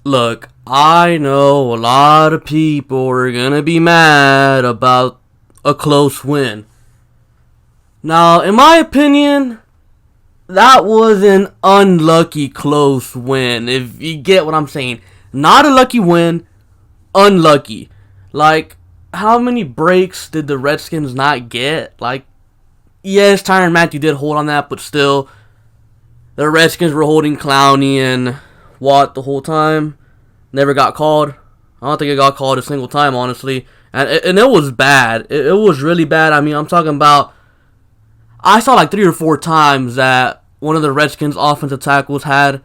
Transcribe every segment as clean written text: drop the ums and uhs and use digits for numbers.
Look, I know a lot of people are gonna be mad about a close win. Now, in my opinion, that was an unlucky close win, if you get what I'm saying. Not a lucky win, unlucky. Like, how many breaks did the Redskins not get? Like, yes, Tyrann Mathieu did hold on that, but still, the Redskins were holding Clowney and Watt the whole time. Never got called. I don't think it got called a single time, honestly. And it was bad. It was really bad. I mean, I'm talking about, I saw like 3 or 4 times that one of the Redskins offensive tackles had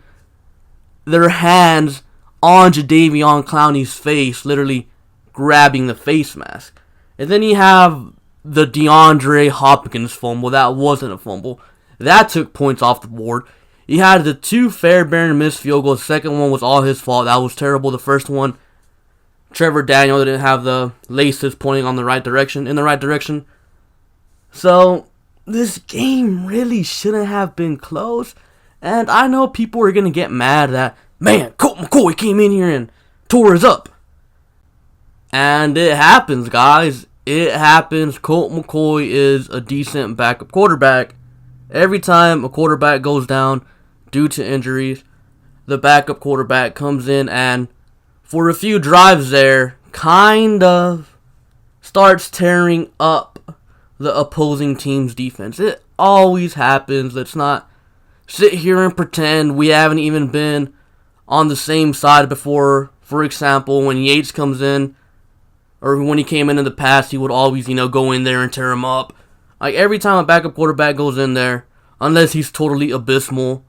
their hands on Jadeveon Clowney's face, literally grabbing the face mask. And then you have the DeAndre Hopkins fumble. That wasn't a fumble. That took points off the board. You had the 2 Fairbairn missed field goals. The second one was all his fault. That was terrible. The first one, Trevor Daniel didn't have the laces pointing in the right direction. So, this game really shouldn't have been close. And I know people are going to get mad that, man, Colt McCoy came in here and tore us up. And it happens, guys. It happens. Colt McCoy is a decent backup quarterback. Every time a quarterback goes down due to injuries, the backup quarterback comes in and, for a few drives there, kind of starts tearing up the opposing team's defense. It always happens. Let's not sit here and pretend we haven't even been on the same side before. For example, when Yates comes in, or when he came in the past, he would always, go in there and tear him up. Like, every time a backup quarterback goes in there, unless he's totally abysmal,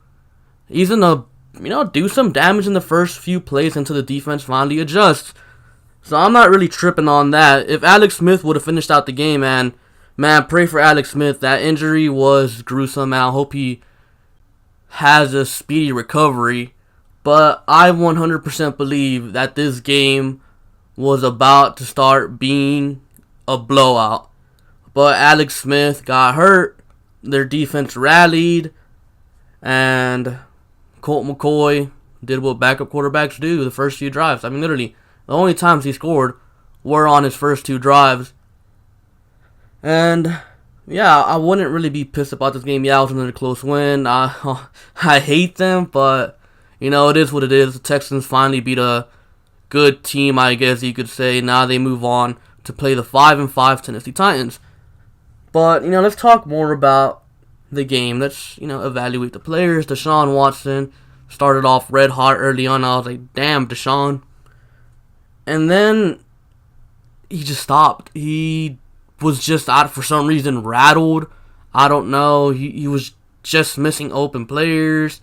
he's gonna, do some damage in the first few plays until the defense finally adjusts. So I'm not really tripping on that. If Alex Smith would have finished out the game, man, pray for Alex Smith. That injury was gruesome, and I hope he has a speedy recovery. But I 100% believe that this game was about to start being a blowout. But Alex Smith got hurt. Their defense rallied. And Colt McCoy did what backup quarterbacks do the first few drives. I mean, literally, the only times he scored were on his first 2 drives. And, yeah, I wouldn't really be pissed about this game. Yeah, it was another close win. I hate them, but, it is what it is. The Texans finally beat a good team, I guess you could say. Now they move on to play the 5-5 Tennessee Titans. But, let's talk more about the game. Let's, evaluate the players. Deshaun Watson started off red hot early on. I was like, damn, Deshaun. And then he just stopped. He was just out for some reason rattled. I don't know. He was just missing open players.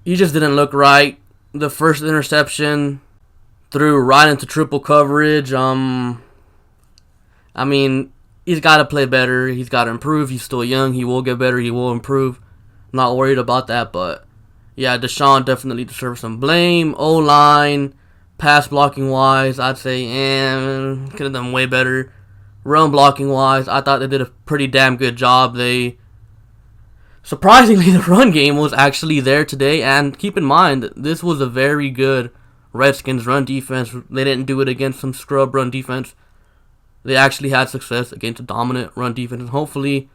He just didn't look right. The first interception threw right into triple coverage. I mean, he's got to play better. He's got to improve. He's still young. He will get better. He will improve. I'm not worried about that. But, yeah, Deshaun definitely deserves some blame. O-line, pass blocking wise, I'd say, could have done way better. Run blocking wise, I thought they did a pretty damn good job. Surprisingly, the run game was actually there today. And keep in mind, this was a very good Redskins run defense. They didn't do it against some scrub run defense. They actually had success against a dominant run defense. And hopefully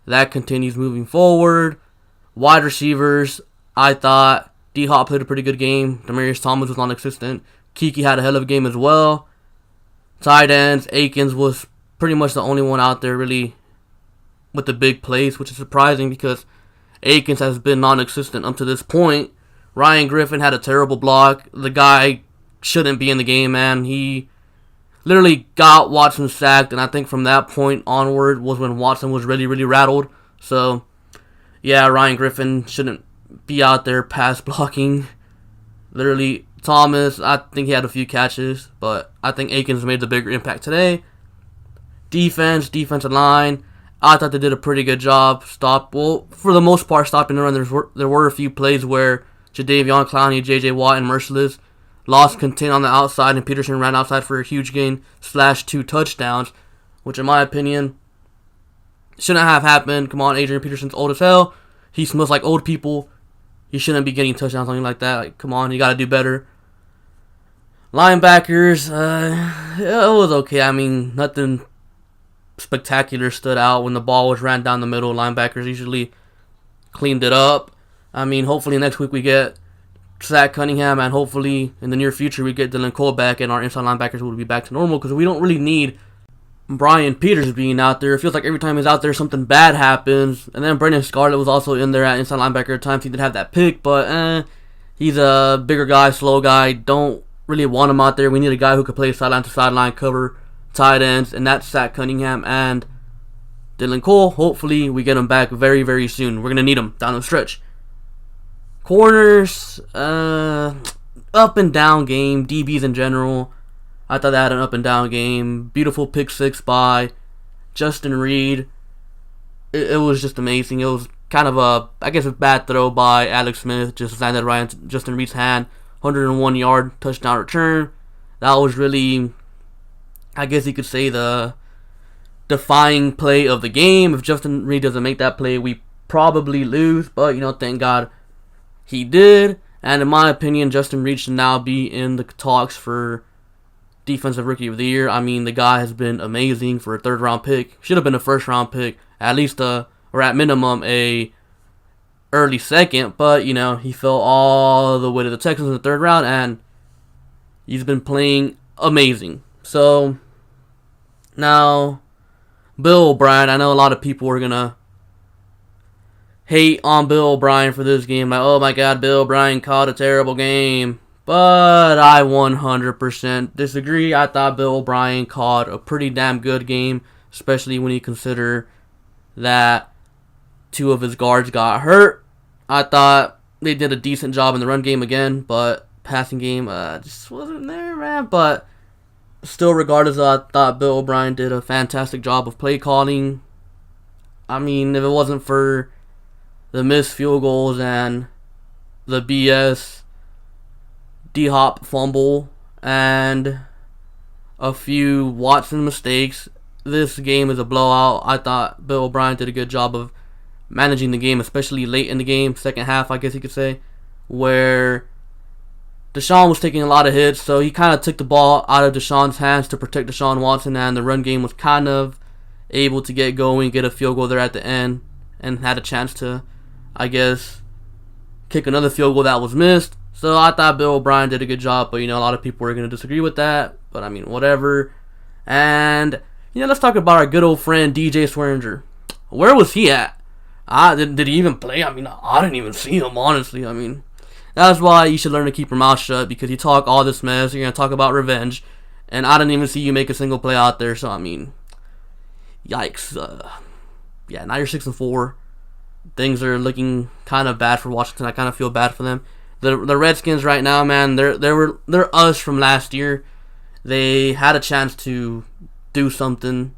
that continues moving forward. Wide receivers, I thought D-Hop played a pretty good game. Demaryius Thomas was non-existent. Kiki had a hell of a game as well. Tight ends, Akins was pretty much the only one out there really with the big plays, which is surprising because Akins has been non-existent up to this point. Ryan Griffin had a terrible block. The guy shouldn't be in the game, man. He literally got Watson sacked, and I think from that point onward was when Watson was really, really rattled. So, yeah, Ryan Griffin shouldn't be out there pass blocking. Literally, Thomas, I think he had a few catches, but I think Akins made the bigger impact today. Defensive line, I thought they did a pretty good job. For the most part, stopping the run. There were a few plays where Jadeveon Clowney, J.J. Watt, and Merciless lost contain on the outside, and Peterson ran outside for a huge gain, /2 touchdowns, which in my opinion shouldn't have happened. Come on, Adrian Peterson's old as hell. He smells like old people. He shouldn't be getting touchdowns, something like that. Like, come on, you got to do better. Linebackers, it was okay. I mean, nothing spectacular stood out when the ball was ran down the middle. Linebackers usually cleaned it up. I mean, hopefully next week we get Zach Cunningham, and hopefully in the near future we get Dylan Cole back, and our inside linebackers will be back to normal, because we don't really need Brian Peters being out there. It feels like every time he's out there, something bad happens. And then Brendan Scarlett was also in there at inside linebacker at times. He did have that pick, but he's a bigger guy, slow guy. Don't really want him out there. We need a guy who could play sideline to sideline, cover tight ends, and that's Zach Cunningham and Dylan Cole. Hopefully we get him back very, very soon. We're going to need him down the stretch. Corners, up and down game. DBs in general, I thought they had an up and down game. Beautiful pick six by Justin Reed. It was just amazing. It was kind of a bad throw by Alex Smith. Just landed right in Justin Reed's hand. 101-yard touchdown return. That was really, I guess you could say, the defying play of the game. If Justin Reed doesn't make that play, we probably lose. But, thank God he did. And in my opinion, Justin Reed should now be in the talks for Defensive Rookie of the Year. I mean, the guy has been amazing for a third-round pick. Should have been a first-round pick, at least or at minimum a early second. But he fell all the way to the Texans in the third round, and he's been playing amazing. So now, Bill O'Brien. I know a lot of people are gonna hate on Bill O'Brien for this game. Like, oh my God, Bill O'Brien called a terrible game. But I 100% disagree. I thought Bill O'Brien called a pretty damn good game, especially when you consider that two of his guards got hurt. I thought they did a decent job in the run game again, but passing game just wasn't there, man. But still, regardless, I thought Bill O'Brien did a fantastic job of play calling. I mean, if it wasn't for the missed field goals and the BS D-Hop fumble and a few Watson mistakes, this game is a blowout. I thought Bill O'Brien did a good job of managing the game, especially late in the game, second half, I guess you could say, where Deshaun was taking a lot of hits, so he kind of took the ball out of Deshaun's hands to protect Deshaun Watson, and the run game was kind of able to get going, get a field goal there at the end, and had a chance to, I guess, kick another field goal that was missed. So I thought Bill O'Brien did a good job, but a lot of people are going to disagree with that. But I mean, whatever. And let's talk about our good old friend DJ Swearinger. Where was he at? Did he even play? I mean, I didn't even see him, honestly. I mean, that's why you should learn to keep your mouth shut, because you talk all this mess. You're going to talk about revenge, and I didn't even see you make a single play out there. So I mean, yikes. Yeah, now you're 6-4. Things are looking kind of bad for Washington. I kind of feel bad for them. The Redskins right now, man, they're us from last year. They had a chance to do something,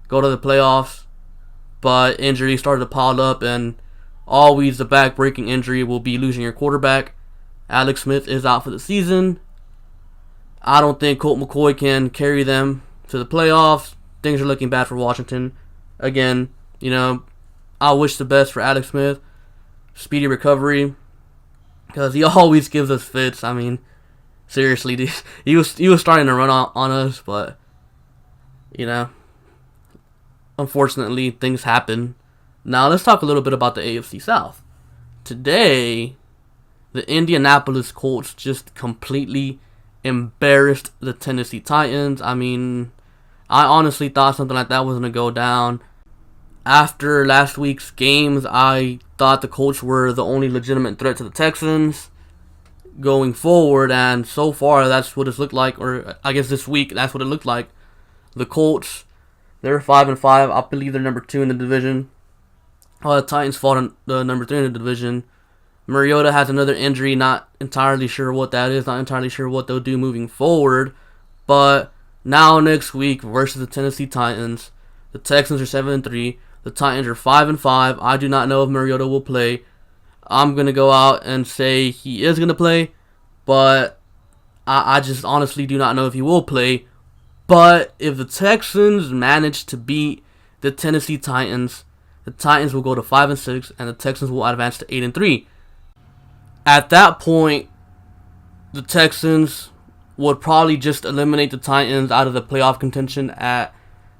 go to the playoffs, but injuries started to pile up, and always the back-breaking injury will be losing your quarterback. Alex Smith is out for the season. I don't think Colt McCoy can carry them to the playoffs. Things are looking bad for Washington. Again, I wish the best for Alex Smith. Speedy recovery, because he always gives us fits. I mean, seriously, he was starting to run on us, but unfortunately, things happen. Now let's talk a little bit about the AFC South. Today, the Indianapolis Colts just completely embarrassed the Tennessee Titans. I mean, I honestly thought something like that was going to go down. After last week's games, I thought the Colts were the only legitimate threat to the Texans going forward, and so far that's what it's looked like, or I guess this week that's what it looked like. The Colts, they're 5-5. I believe they're number 2 in the division. The Titans fall in the number 3 in the division. Mariota has another injury, not entirely sure what that is, not entirely sure what they'll do moving forward, but now next week versus the Tennessee Titans, the Texans are 7-3. The Titans are 5-5. I do not know if Mariota will play. I'm going to go out and say he is going to play, but I just honestly do not know if he will play. But if the Texans manage to beat the Tennessee Titans, the Titans will go to 5-6, and the Texans will advance to 8-3. At that point, the Texans would probably just eliminate the Titans out of the playoff contention at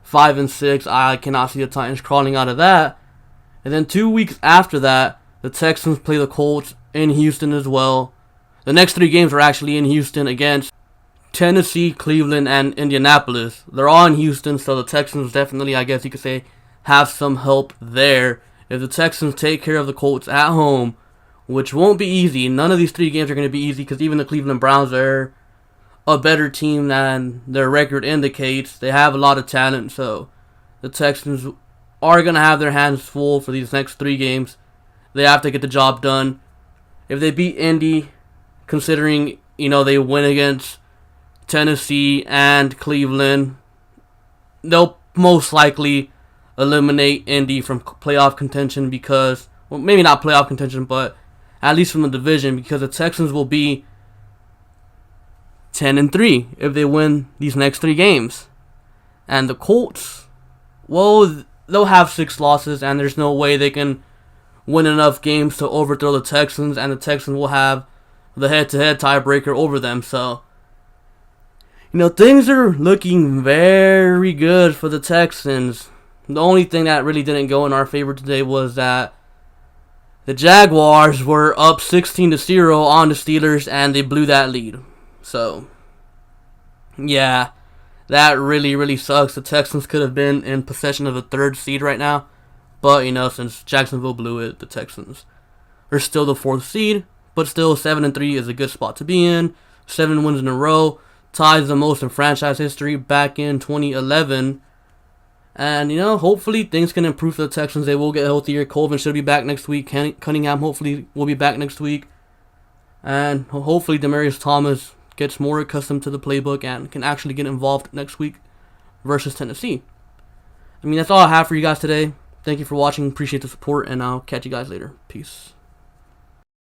5-6. I cannot see the Titans crawling out of that. And then 2 weeks after that, the Texans play the Colts in Houston as well. The next 3 games are actually in Houston against Tennessee, Cleveland, and Indianapolis. They're all in Houston, so the Texans definitely, I guess you could say, have some help there. If the Texans take care of the Colts at home, which won't be easy. None of these 3 games are going to be easy because even the Cleveland Browns are a better team than their record indicates. They have a lot of talent, so the Texans are going to have their hands full for these next 3 games. They have to get the job done. If they beat Indy, considering, they win against Tennessee and Cleveland, they'll most likely eliminate Indy from playoff contention because, well, maybe not playoff contention, but at least from the division, because the Texans will be 10-3 if they win these next 3 games. And the Colts, well, they'll have 6 losses, and there's no way they can win enough games to overthrow the Texans, and the Texans will have the head-to-head tiebreaker over them. So, things are looking very good for the Texans. The only thing that really didn't go in our favor today was that the Jaguars were up 16-0 on the Steelers, and they blew that lead. So, yeah, that really, really sucks. The Texans could have been in possession of the 3rd seed right now. But, since Jacksonville blew it, the Texans are still the 4th seed. But still, 7-3 is a good spot to be in. 7 wins in a row. Ties the most in franchise history back in 2011. And, hopefully things can improve for the Texans. They will get healthier. Colvin should be back next week. Cunningham hopefully will be back next week. And hopefully Demaryius Thomas gets more accustomed to the playbook and can actually get involved next week versus Tennessee. That's all I have for you guys today. Thank you for watching. Appreciate the support, and I'll catch you guys later. Peace.